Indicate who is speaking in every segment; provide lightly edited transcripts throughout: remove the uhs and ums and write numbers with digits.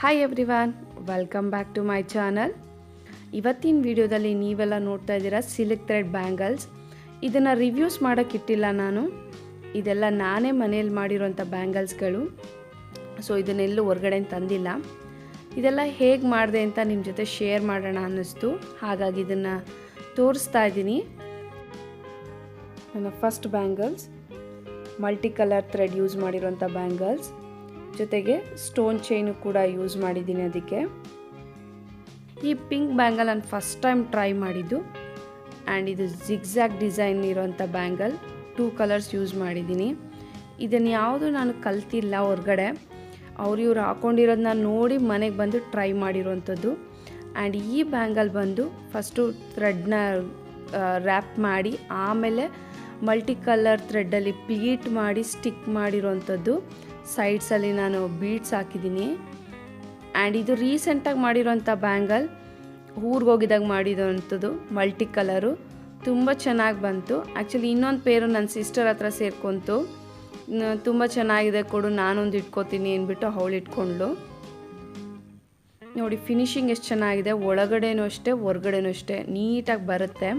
Speaker 1: Hi everyone, welcome back to my channel. ಇವತ್ತಿನ ವಿಡಿಯೋದಲ್ಲಿ ನೀವೆಲ್ಲ ನೋಡ್ತಾ ಇದ್ದೀರಾ ಸಿಲ್ಕ್ ಥ್ರೆಡ್ ಬ್ಯಾಂಗಲ್ಸ್. ಇದನ್ನು ರಿವ್ಯೂಸ್ ಮಾಡೋಕ್ಕಿಟ್ಟಿಲ್ಲ ನಾನು. ಇದೆಲ್ಲ ನಾನೇ ಮನೇಲಿ ಮಾಡಿರೋಂಥ ಬ್ಯಾಂಗಲ್ಸ್ಗಳು. ಸೊ ಇದನ್ನೆಲ್ಲೂ ಹೊರಗಡೆ ತಂದಿಲ್ಲ. ಇದೆಲ್ಲ ಹೇಗೆ ಮಾಡಿದೆ ಅಂತ ನಿಮ್ಮ ಜೊತೆ ಶೇರ್ ಮಾಡೋಣ ಅನ್ನಿಸ್ತು. ಹಾಗಾಗಿ ಇದನ್ನು ತೋರಿಸ್ತಾ ಇದ್ದೀನಿ. ನನ್ನ first bangles multi colour thread use ಮಾಡಿರೋಂಥ ಬ್ಯಾಂಗಲ್ಸ್, ಜೊತೆಗೆ ಸ್ಟೋನ್ ಚೈನು ಕೂಡ ಯೂಸ್ ಮಾಡಿದ್ದೀನಿ. ಅದಕ್ಕೆ ಈ ಪಿಂಕ್ ಬ್ಯಾಂಗಲ್ ನಾನು ಫಸ್ಟ್ ಟೈಮ್ ಟ್ರೈ ಮಾಡಿದ್ದು. ಆ್ಯಂಡ್ ಇದು ಜಿಗ್ಜ್ಯಾಗ್ ಡಿಸೈನ್ ಇರೋಂಥ ಬ್ಯಾಂಗಲ್, 2 ಕಲರ್ಸ್ ಯೂಸ್ ಮಾಡಿದ್ದೀನಿ. ಇದನ್ನು ಯಾವುದು ನಾನು ಕಲ್ತಿಲ್ಲ ಹೊರಗಡೆ, ಇವ್ರು ಹಾಕ್ಕೊಂಡಿರೋದನ್ನ ನೋಡಿ ಮನೆಗೆ ಬಂದು ಟ್ರೈ ಮಾಡಿರೋವಂಥದ್ದು. ಆ್ಯಂಡ್ ಈ ಬ್ಯಾಂಗಲ್ ಬಂದು ಫಸ್ಟು ಥ್ರೆಡ್ನ ರ್ಯಾಪ್ ಮಾಡಿ ಆಮೇಲೆ ಮಲ್ಟಿ ಕಲರ್ ಥ್ರೆಡ್ಡಲ್ಲಿ ಪ್ಲೀಟ್ ಮಾಡಿ ಸ್ಟಿಕ್ ಮಾಡಿರೋವಂಥದ್ದು. ಸೈಡ್ಸಲ್ಲಿ ನಾನು ಬೀಡ್ಸ್ ಹಾಕಿದ್ದೀನಿ. ಆ್ಯಂಡ್ ಇದು ರೀಸೆಂಟಾಗಿ ಮಾಡಿರೋಂಥ ಬ್ಯಾಂಗಲ್, ಊರಿಗೆ ಹೋಗಿದಾಗ ಮಾಡಿರೋವಂಥದ್ದು ಮಲ್ಟಿ ಕಲರು. ತುಂಬ ಚೆನ್ನಾಗಿ ಬಂತು. ಆ್ಯಕ್ಚುಲಿ ಇನ್ನೊಂದು ಪೇರು ನನ್ನ ಸಿಸ್ಟರ್ ಹತ್ರ ಸೇರ್ಕೊಂತು. ತುಂಬ ಚೆನ್ನಾಗಿದೆ ಕೊಡು, ನಾನೊಂದು ಇಟ್ಕೋತೀನಿ ಅಂದ್ಬಿಟ್ಟು ಅವಳು ಇಟ್ಕೊಂಡ್ಳು. ನೋಡಿ ಫಿನಿಶಿಂಗ್ ಎಷ್ಟು ಚೆನ್ನಾಗಿದೆ. ಒಳಗಡೆನೂ ಅಷ್ಟೇ, ಹೊರಗಡೆನೂ ಅಷ್ಟೇ ನೀಟಾಗಿ ಬರುತ್ತೆ.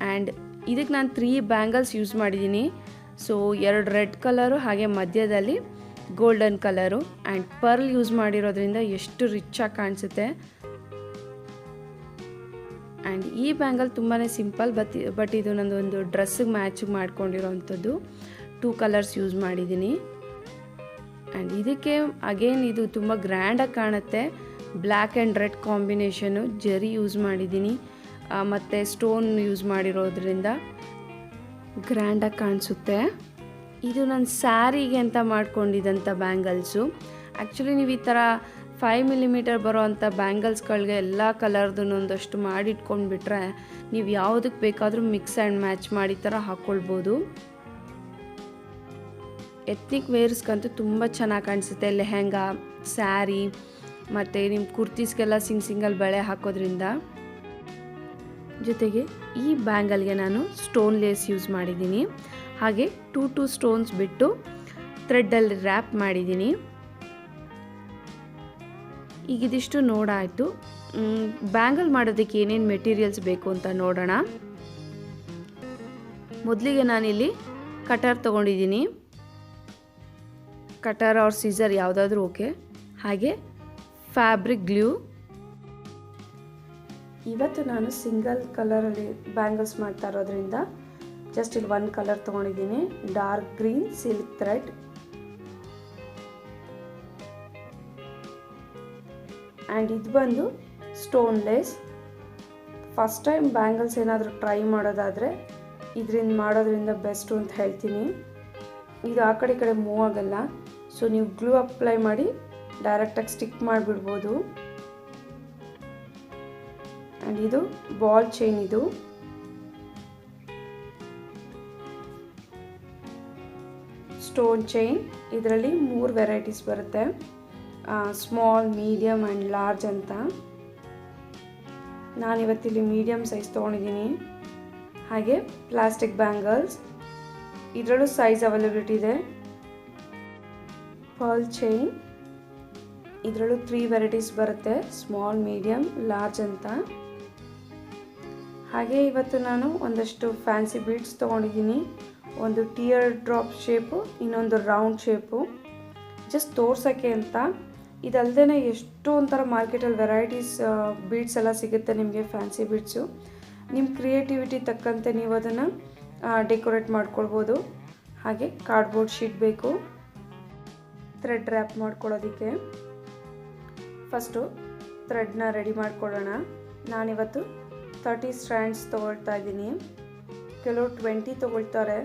Speaker 1: ಆ್ಯಂಡ್ ಇದಕ್ಕೆ ನಾನು 3 ಬ್ಯಾಂಗಲ್ಸ್ ಯೂಸ್ ಮಾಡಿದ್ದೀನಿ. ಸೊ 2 ರೆಡ್ ಕಲರು, ಹಾಗೆ ಮಧ್ಯದಲ್ಲಿ golden colour. And pearl use ಮಾಡಿರೋದ್ರಿಂದ ಎಷ್ಟು ರಿಚ್ಚಾಗಿ ಕಾಣಿಸುತ್ತೆ. ಆ್ಯಂಡ್ ಈ ಬ್ಯಾಂಗಲ್ ತುಂಬಾ ಸಿಂಪಲ್, ಬಟ್ ಇದು ನಂದೊಂದು ಡ್ರೆಸ್ಸಿಗೆ ಮ್ಯಾಚಿಗೆ ಮಾಡ್ಕೊಂಡಿರೋವಂಥದ್ದು. 2 ಕಲರ್ಸ್ ಯೂಸ್ ಮಾಡಿದ್ದೀನಿ. ಆ್ಯಂಡ್ ಇದಕ್ಕೆ ಅಗೇನ್ ಇದು ತುಂಬ ಗ್ರ್ಯಾಂಡಾಗಿ ಕಾಣುತ್ತೆ. ಬ್ಲ್ಯಾಕ್ ಆ್ಯಂಡ್ ರೆಡ್ ಕಾಂಬಿನೇಷನು, ಜರಿ ಯೂಸ್ ಮಾಡಿದ್ದೀನಿ ಮತ್ತು ಸ್ಟೋನ್ ಯೂಸ್ ಮಾಡಿರೋದ್ರಿಂದ ಗ್ರ್ಯಾಂಡಾಗಿ ಕಾಣಿಸುತ್ತೆ. ಇದು ನನ್ನ ಸ್ಯಾರಿಗೆ ಅಂತ ಮಾಡ್ಕೊಂಡಿದ್ದಂಥ ಬ್ಯಾಂಗಲ್ಸು. ಆ್ಯಕ್ಚುಲಿ ನೀವು ಈ ಥರ 5 mm ಬರೋವಂಥ ಬ್ಯಾಂಗಲ್ಸ್ಗಳಿಗೆ ಎಲ್ಲ ಕಲರ್ದು ಒಂದಷ್ಟು ಮಾಡಿಟ್ಕೊಂಡ್ಬಿಟ್ರೆ ನೀವು ಯಾವುದಕ್ಕೆ ಬೇಕಾದರೂ ಮಿಕ್ಸ್ ಆ್ಯಂಡ್ ಮ್ಯಾಚ್ ಮಾಡಿ ಥರ ಹಾಕ್ಕೊಳ್ಬೋದು. ಎತ್ನಿಕ್ ವೇರ್ಸ್ಗಂತೂ ತುಂಬ ಚೆನ್ನಾಗಿ ಕಾಣಿಸುತ್ತೆ. ಲೆಹೆಂಗಾ, ಸ್ಯಾರಿ ಮತ್ತು ನಿಮ್ಮ ಕುರ್ತೀಸ್ಗೆಲ್ಲ ಸಿಂಗಲ್ ಬಳೆ ಹಾಕೋದ್ರಿಂದ. ಜೊತೆಗೆ ಈ ಬ್ಯಾಂಗಲ್ಗೆ ನಾನು ಸ್ಟೋನ್ ಲೇಸ್ ಯೂಸ್ ಮಾಡಿದ್ದೀನಿ. ಹಾಗೆ 2 ಸ್ಟೋನ್ಸ್ ಬಿಟ್ಟು ಥ್ರೆಡ್ಡಲ್ಲಿ ರ್ಯಾಪ್ ಮಾಡಿದ್ದೀನಿ. ಈಗ ಇದಿಷ್ಟು ನೋಡಾಯಿತು. ಬ್ಯಾಂಗಲ್ ಮಾಡೋದಕ್ಕೆ ಏನೇನು ಮೆಟೀರಿಯಲ್ಸ್ ಬೇಕು ಅಂತ ನೋಡೋಣ. ಮೊದಲಿಗೆ ನಾನಿಲ್ಲಿ ಕಟರ್ ತೊಗೊಂಡಿದ್ದೀನಿ. ಕಟರ್ ಆರ್ ಸೀಸರ್ ಯಾವುದಾದ್ರೂ ಓಕೆ. ಹಾಗೆ ಫ್ಯಾಬ್ರಿಕ್ ಗ್ಲೂ. ಇವತ್ತು ನಾನು ಸಿಂಗಲ್ ಕಲರಲ್ಲಿ ಬ್ಯಾಂಗಲ್ಸ್ ಮಾಡ್ತಾ ಇರೋದ್ರಿಂದ ಜಸ್ಟ್ ಇಲ್ಲಿ 1 ಕಲರ್ ತೊಗೊಂಡಿದ್ದೀನಿ, dark green silk thread. And ಇದು ಬಂದು stone lace. First time bangles ಏನಾದರೂ ಟ್ರೈ ಮಾಡೋದಾದರೆ ಇದರಿಂದ ಮಾಡೋದ್ರಿಂದ ಬೆಸ್ಟು ಅಂತ ಹೇಳ್ತೀನಿ. ಇದು ಆ ಕಡೆ ಈ ಕಡೆ ಮೂವ್ ಆಗಲ್ಲ. ಸೊ ನೀವು ಗ್ಲೂ ಅಪ್ಲೈ ಮಾಡಿ ಡೈರೆಕ್ಟಾಗಿ ಸ್ಟಿಕ್ ಮಾಡಿಬಿಡ್ಬೋದು. ಆ್ಯಂಡ್ ಇದು ಬಾಲ್ ಚೈನ್. ಇದು ಸ್ಟೋನ್ ಚೈನ್. ಇದರಲ್ಲಿ 3 ವೆರೈಟೀಸ್ ಬರುತ್ತೆ, ಸ್ಮಾಲ್, ಮೀಡಿಯಮ್ ಆ್ಯಂಡ್ ಲಾರ್ಜ್ ಅಂತ. ನಾನಿವತ್ತಿಲ್ಲಿ ಮೀಡಿಯಮ್ ಸೈಜ್ ತೊಗೊಂಡಿದ್ದೀನಿ. ಹಾಗೆ ಪ್ಲಾಸ್ಟಿಕ್ ಬ್ಯಾಂಗಲ್ಸ್, ಇದರಲ್ಲೂ ಸೈಜ್ ಅವೈಲಬಿಲಿಟಿ ಇದೆ. ಪರ್ಲ್ ಚೈನ್, ಇದರಲ್ಲೂ 3 ವೆರೈಟೀಸ್ ಬರುತ್ತೆ, ಸ್ಮಾಲ್, ಮೀಡಿಯಮ್, ಲಾರ್ಜ್ ಅಂತ. ಹಾಗೆ ಇವತ್ತು ನಾನು ಒಂದಷ್ಟು ಫ್ಯಾನ್ಸಿ ಬೀಡ್ಸ್ ತೊಗೊಂಡಿದ್ದೀನಿ. ಒಂದು ಟಿಯರ್ ಡ್ರಾಪ್ ಶೇಪು, ಇನ್ನೊಂದು ರೌಂಡ್ ಶೇಪು, ಜಸ್ಟ್ ತೋರ್ಸೋಕ್ಕೆ ಅಂತ. ಇದಲ್ಲದೆ ಎಷ್ಟು ಒಂಥರ ಮಾರ್ಕೆಟಲ್ಲಿ ವೆರೈಟೀಸ್ ಬೀಡ್ಸ್ ಎಲ್ಲ ಸಿಗುತ್ತೆ ನಿಮಗೆ, ಫ್ಯಾನ್ಸಿ ಬೀಡ್ಸು. ನಿಮ್ಮ ಕ್ರಿಯೇಟಿವಿಟಿ ತಕ್ಕಂತೆ ನೀವು ಅದನ್ನು ಡೆಕೋರೇಟ್ ಮಾಡ್ಕೊಳ್ಬೋದು. ಹಾಗೆ ಕಾರ್ಡ್ಬೋರ್ಡ್ ಶೀಟ್ ಬೇಕು ಥ್ರೆಡ್ ರ್ಯಾಪ್ ಮಾಡ್ಕೊಳ್ಳೋದಕ್ಕೆ. ಫಸ್ಟು ಥ್ರೆಡ್ನ ರೆಡಿ ಮಾಡ್ಕೊಳ್ಳೋಣ. ನಾನಿವತ್ತು 30 ಸ್ಟ್ರ್ಯಾಂಡ್ಸ್ ತೊಗೊಳ್ತಾ ಇದ್ದೀನಿ. ಕೆಲವರು 20 ತೊಗೊಳ್ತಾರೆ.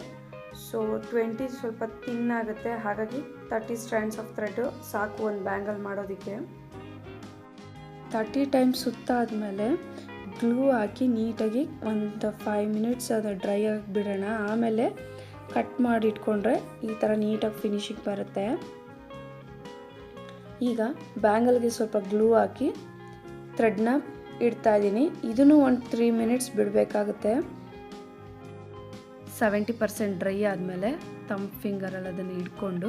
Speaker 1: ಸೊ 20 ಸ್ವಲ್ಪ ಥಿನ್ ಆಗುತ್ತೆ. ಹಾಗಾಗಿ 30 ಸ್ಟ್ರ್ಯಾಂಡ್ಸ್ ಆಫ್ ಥ್ರೆಡ್ ಸಾಕು ಒಂದು ಬ್ಯಾಂಗಲ್ ಮಾಡೋದಕ್ಕೆ. 30 ಟೈಮ್ಸ್ ಸುತ್ತಾದಮೇಲೆ ಗ್ಲೂ ಹಾಕಿ ನೀಟಾಗಿ ಒಂದು 5 ಮಿನಿಟ್ಸ್ ಅದು ಡ್ರೈ ಆಗಿ ಬಿಡೋಣ. ಆಮೇಲೆ ಕಟ್ ಮಾಡಿ ಇಟ್ಕೊಂಡ್ರೆ ಈ ಥರ ನೀಟಾಗಿ ಫಿನಿಶಿಂಗ್ ಬರುತ್ತೆ. ಈಗ ಬ್ಯಾಂಗಲ್ಗೆ ಸ್ವಲ್ಪ ಗ್ಲೂ ಹಾಕಿ ಥ್ರೆಡ್ನ ಇಡ್ತಾ ಇದ್ದೀನಿ. ಇದನ್ನು ಒಂದು 3 ಮಿನಿಟ್ಸ್ ಬಿಡಬೇಕಾಗುತ್ತೆ. 70% ಡ್ರೈ ಆದಮೇಲೆ ತಮ್ಮ ಫಿಂಗರಲ್ಲಿ ಅದನ್ನು ಹಿಡ್ಕೊಂಡು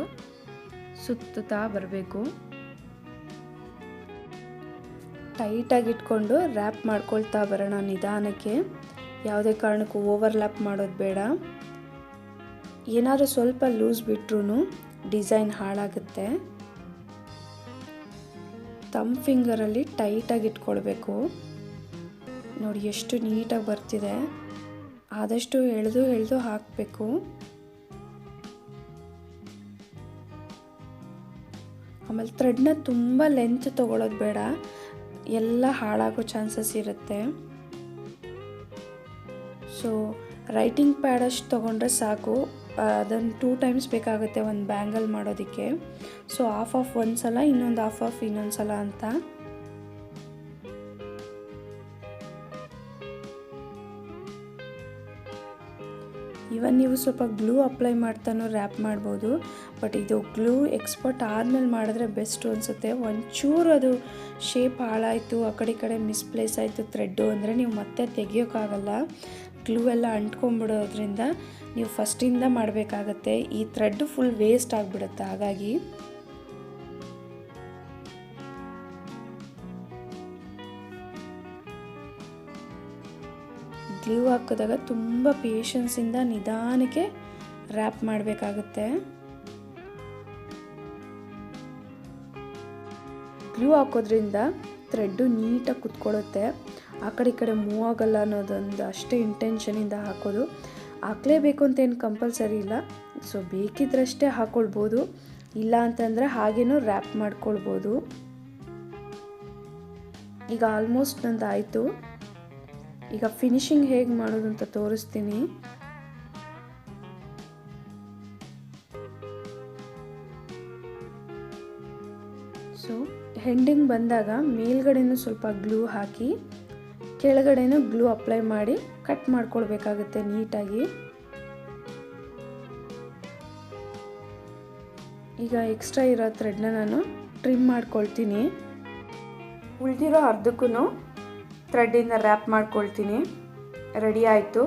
Speaker 1: ಸುತ್ತುತ್ತಾ ಬರಬೇಕು. ಟೈಟಾಗಿ ಇಟ್ಕೊಂಡು ರ್ಯಾಪ್ ಮಾಡ್ಕೊಳ್ತಾ ಬರೋಣ ನಿಧಾನಕ್ಕೆ. ಯಾವುದೇ ಕಾರಣಕ್ಕೂ ಓವರ್ಲ್ಯಾಪ್ ಮಾಡೋದು ಬೇಡ. ಏನಾದರೂ ಸ್ವಲ್ಪ ಲೂಸ್ ಬಿಟ್ರೂ ಡಿಸೈನ್ ಹಾಳಾಗುತ್ತೆ. ಥಂಬ್ ಫಿಂಗರಲ್ಲಿ ಟೈಟಾಗಿ ಇಟ್ಕೊಳ್ಬೇಕು. ನೋಡಿ ಎಷ್ಟು ನೀಟಾಗಿ ಬರ್ತಿದೆ. ಆದಷ್ಟು ಎಳೆದು ಹಾಕಬೇಕು. ಆಮೇಲೆ ಥ್ರೆಡ್ನ ತುಂಬ ಲೆಂತ್ ತೊಗೊಳೋದು ಬೇಡ, ಎಲ್ಲ ಹಾಳಾಗೋ ಚಾನ್ಸಸ್ ಇರುತ್ತೆ. ಸೊ ರೈಟಿಂಗ್ ಪ್ಯಾಡ್ ಅಷ್ಟು ತೊಗೊಂಡ್ರೆ ಸಾಕು. ಅದನ್ನು 2 ಟೈಮ್ಸ್ ಬೇಕಾಗುತ್ತೆ ಒಂದು ಬ್ಯಾಂಗಲ್ ಮಾಡೋದಕ್ಕೆ. ಸೊ ಹಾಫ್ ಒಂದು ಸಲ, ಇನ್ನೊಂದು ಹಾಫ್ ಇನ್ನೊಂದು ಸಲ ಅಂತ. ಇವನ್ ನೀವು ಸ್ವಲ್ಪ ಗ್ಲೂ ಅಪ್ಲೈ ಮಾಡ್ತಾನೂ ರ್ಯಾಪ್ ಮಾಡ್ಬೋದು. ಬಟ್ ಇದು ಗ್ಲೂ ಎಕ್ಸ್ಪರ್ಟ್ ಆದಮೇಲೆ ಮಾಡಿದ್ರೆ ಬೆಸ್ಟು ಅನಿಸುತ್ತೆ. ಒಂಚೂರು ಅದು ಶೇಪ್ ಹಾಳಾಯಿತು, ಆ ಕಡೆ ಈ ಕಡೆ ಮಿಸ್ಪ್ಲೇಸ್ ಆಯಿತು ಥ್ರೆಡ್ಡು ಅಂದರೆ ನೀವು ಮತ್ತೆ ತೆಗಿಯೋಕ್ಕಾಗಲ್ಲ. ಗ್ಲೂ ಎಲ್ಲ ಅಂಟ್ಕೊಂಡ್ಬಿಡೋದ್ರಿಂದ ನೀವು ಫಸ್ಟಿಂದ ಮಾಡಬೇಕಾಗತ್ತೆ. ಈ ಥ್ರೆಡ್ ಫುಲ್ ವೇಸ್ಟ್ ಆಗಿಬಿಡುತ್ತೆ. ಹಾಗಾಗಿ ಗ್ಲೂ ಹಾಕಿದಾಗ ತುಂಬ ಪೇಷನ್ಸಿಂದ ನಿಧಾನಕ್ಕೆ ರ್ಯಾಪ್ ಮಾಡಬೇಕಾಗುತ್ತೆ. ಗ್ಲೂ ಹಾಕೋದ್ರಿಂದ ಥ್ರೆಡ್ಡು ನೀಟಾಗಿ ಕುತ್ಕೊಳ್ಳುತ್ತೆ, ಆ ಕಡೆ ಈ ಕಡೆ ಮೂವ್ ಆಗಲ್ಲ ಅನ್ನೋದೊಂದು ಅಷ್ಟೇ ಇಂಟೆನ್ಷನಿಂದ ಹಾಕೋದು. ಹಾಕಲೇಬೇಕು ಅಂತ ಏನು ಕಂಪಲ್ಸರಿ ಇಲ್ಲ. ಸೊ ಬೇಕಿದ್ರಷ್ಟೇ ಹಾಕ್ಕೊಳ್ಬೋದು, ಇಲ್ಲ ಅಂತಂದರೆ ಹಾಗೇನೂ ರ್ಯಾಪ್ ಮಾಡ್ಕೊಳ್ಬೋದು. ಈಗ ಆಲ್ಮೋಸ್ಟ್ ನಂದು ಆಯಿತು. ಈಗ ಫಿನಿಶಿಂಗ್ ಹೇಗೆ ಮಾಡೋದು ಅಂತ ತೋರಿಸ್ತೀನಿ. ಸೊ ಹೆಂಡಿಂಗ್ ಬಂದಾಗ ಮೇಲ್ಗಡೆನೂ ಸ್ವಲ್ಪ ಗ್ಲೂ ಹಾಕಿ ಕೆಳಗಡೆನೂ ಗ್ಲೂ ಅಪ್ಲೈ ಮಾಡಿ ಕಟ್ ಮಾಡ್ಕೊಳ್ಬೇಕಾಗುತ್ತೆ ನೀಟಾಗಿ. ಈಗ ಎಕ್ಸ್ಟ್ರಾ ಇರೋ ಥ್ರೆಡ್ನ ನಾನು ಟ್ರಿಮ್ ಮಾಡ್ಕೊಳ್ತೀನಿ. ಉಳಿದಿರೋ ಅರ್ಧಕ್ಕೂ ಥ್ರೆಡ್ಡಿಂದ ರ್ಯಾಪ್ ಮಾಡ್ಕೊಳ್ತೀನಿ. ರೆಡಿ ಆಯಿತು.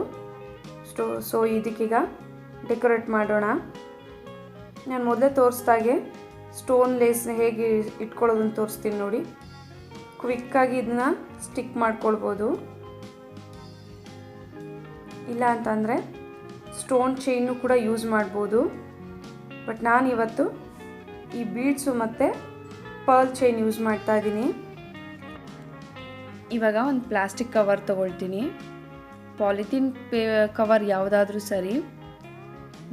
Speaker 1: ಸೊ ಇದಕ್ಕೀಗ ಡೆಕೋರೇಟ್ ಮಾಡೋಣ. ನಾನು ಮೊದಲೇ ತೋರಿಸ್ದಾಗೆ ಸ್ಟೋನ್ ಲೇಸ್ ಹೇಗೆ ಇಟ್ಕೊಳ್ಳೋದನ್ನು ತೋರಿಸ್ತೀನಿ ನೋಡಿ. ಕ್ವಿಕ್ಕಾಗಿ ಇದನ್ನ ಸ್ಟಿಕ್ ಮಾಡ್ಕೊಳ್ಬೋದು, ಇಲ್ಲ ಅಂತಂದರೆ ಸ್ಟೋನ್ ಚೈನು ಕೂಡ ಯೂಸ್ ಮಾಡ್ಬೋದು. ಬಟ್ ನಾನಿವತ್ತು ಈ ಬೀಡ್ಸು ಮತ್ತು ಪರ್ಲ್ ಚೈನ್ ಯೂಸ್ ಮಾಡ್ತಾ ಇದ್ದೀನಿ. ಇವಾಗ ಒಂದು ಪ್ಲಾಸ್ಟಿಕ್ ಕವರ್ ತೊಗೊಳ್ತೀನಿ. ಪಾಲಿಥೀನ್ ಕವರ್ ಯಾವುದಾದ್ರೂ ಸರಿ.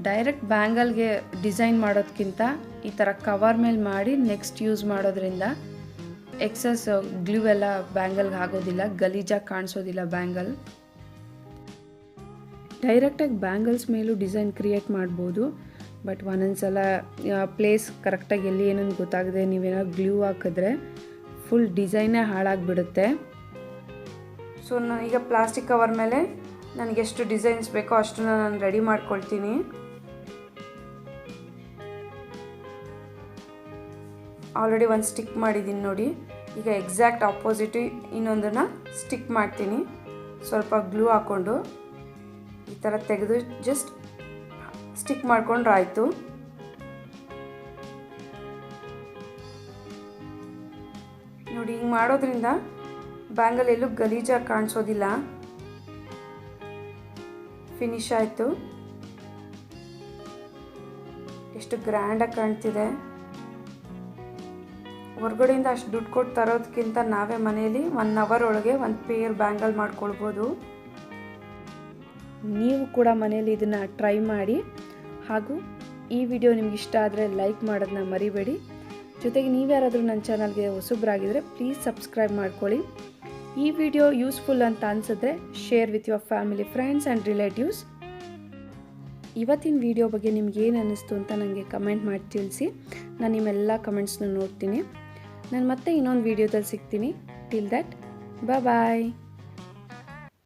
Speaker 1: ಡೈರೆಕ್ಟ್ ಬ್ಯಾಂಗಲ್ಗೆ ಡಿಸೈನ್ ಮಾಡೋದಕ್ಕಿಂತ ಈ ಥರ ಕವರ್ ಮೇಲೆ ಮಾಡಿ ನೆಕ್ಸ್ಟ್ ಯೂಸ್ ಮಾಡೋದ್ರಿಂದ ಎಕ್ಸಸ್ ಗ್ಲೂ ಎಲ್ಲ ಬ್ಯಾಂಗಲ್ಗೆ ಆಗೋದಿಲ್ಲ, ಗಲೀಜಾಗಿ ಕಾಣಿಸೋದಿಲ್ಲ ಬ್ಯಾಂಗಲ್. ಡೈರೆಕ್ಟಾಗಿ ಬ್ಯಾಂಗಲ್ಸ್ ಮೇಲೂ ಡಿಸೈನ್ ಕ್ರಿಯೇಟ್ ಮಾಡ್ಬೋದು. ಬಟ್ ಒಂದೊಂದ್ಸಲ ಪ್ಲೇಸ್ ಕರೆಕ್ಟಾಗಿ ಎಲ್ಲಿ ಏನಂತ ಗೊತ್ತಾಗದೆ ನೀವೇನಾದ್ರು ಗ್ಲೂ ಹಾಕಿದ್ರೆ ಫುಲ್ ಡಿಸೈನೇ ಹಾಳಾಗಿಬಿಡುತ್ತೆ. ಸೊ ಈಗ ಪ್ಲಾಸ್ಟಿಕ್ ಕವರ್ ಮೇಲೆ ನನಗೆ ಎಷ್ಟು ಡಿಸೈನ್ಸ್ ಬೇಕೋ ಅಷ್ಟನ್ನು ನಾನು ರೆಡಿ ಮಾಡ್ಕೊಳ್ತೀನಿ. ಆಲ್ರೆಡಿ ಒಂದು ಸ್ಟಿಕ್ ಮಾಡಿದ್ದೀನಿ ನೋಡಿ. ಈಗ ಎಕ್ಸಾಕ್ಟ್ ಆಪೋಸಿಟ್ ಇನ್ನೊಂದನ್ನು ಸ್ಟಿಕ್ ಮಾಡ್ತೀನಿ. ಸ್ವಲ್ಪ ಗ್ಲೂ ಹಾಕ್ಕೊಂಡು ಈ ಥರ ತೆಗೆದು ಜಸ್ಟ್ ಸ್ಟಿಕ್ ಮಾಡ್ಕೊಂಡ್ರೆ ಆಯಿತು. ನೋಡಿ ಹಿಂಗೆ ಮಾಡೋದ್ರಿಂದ ಬ್ಯಾಂಗಲ್ ಎಲ್ಲೂ ಗಲೀಜಾಗಿ ಕಾಣಿಸೋದಿಲ್ಲ. ಫಿನಿಶ್ ಆಯಿತು. ಎಷ್ಟು ಗ್ರ್ಯಾಂಡಾಗಿ ಕಾಣ್ತಿದೆ. ಹೊರಗಡೆಯಿಂದ ಅಷ್ಟು ದುಡ್ಡು ಕೊಟ್ಟು ತರೋದಕ್ಕಿಂತ ನಾವೇ ಮನೆಯಲ್ಲಿ 1 ಅವರ್ ಒಳಗೆ ಒಂದು ಪೇರ್ ಬ್ಯಾಂಗಲ್ ಮಾಡ್ಕೊಳ್ಬೋದು. ನೀವು ಕೂಡ ಮನೇಲಿ ಇದನ್ನು ಟ್ರೈ ಮಾಡಿ. ಹಾಗೂ ಈ ವಿಡಿಯೋ ನಿಮ್ಗೆ ಇಷ್ಟ ಆದರೆ ಲೈಕ್ ಮಾಡೋದನ್ನ ಮರಿಬೇಡಿ. ಜೊತೆಗೆ ನೀವ್ಯಾರಾದರೂ ನನ್ನ ಚಾನಲ್ಗೆ ಹೊಸಬ್ರಾಗಿದ್ದರೆ ಪ್ಲೀಸ್ ಸಬ್ಸ್ಕ್ರೈಬ್ ಮಾಡ್ಕೊಳ್ಳಿ. ಈ ವಿಡಿಯೋ ಯೂಸ್ಫುಲ್ ಅಂತ ಅನಿಸಿದ್ರೆ share with your family, friends and relatives. ಇವತ್ತಿನ ವಿಡಿಯೋ ಬಗ್ಗೆ ನಿಮ್ಗೆ ಏನು ಅನ್ನಿಸ್ತು ಅಂತ ನನಗೆ ಕಮೆಂಟ್ ಮಾಡಿ ತಿಳಿಸಿ. ನಾನು ನಿಮ್ಮೆಲ್ಲ ಕಮೆಂಟ್ಸ್ನ ನೋಡ್ತೀನಿ. ನಾನು ಮತ್ತೆ ಇನ್ನೊಂದು ವಿಡಿಯೋದಲ್ಲಿ ಸಿಗ್ತೀನಿ. Till that boy.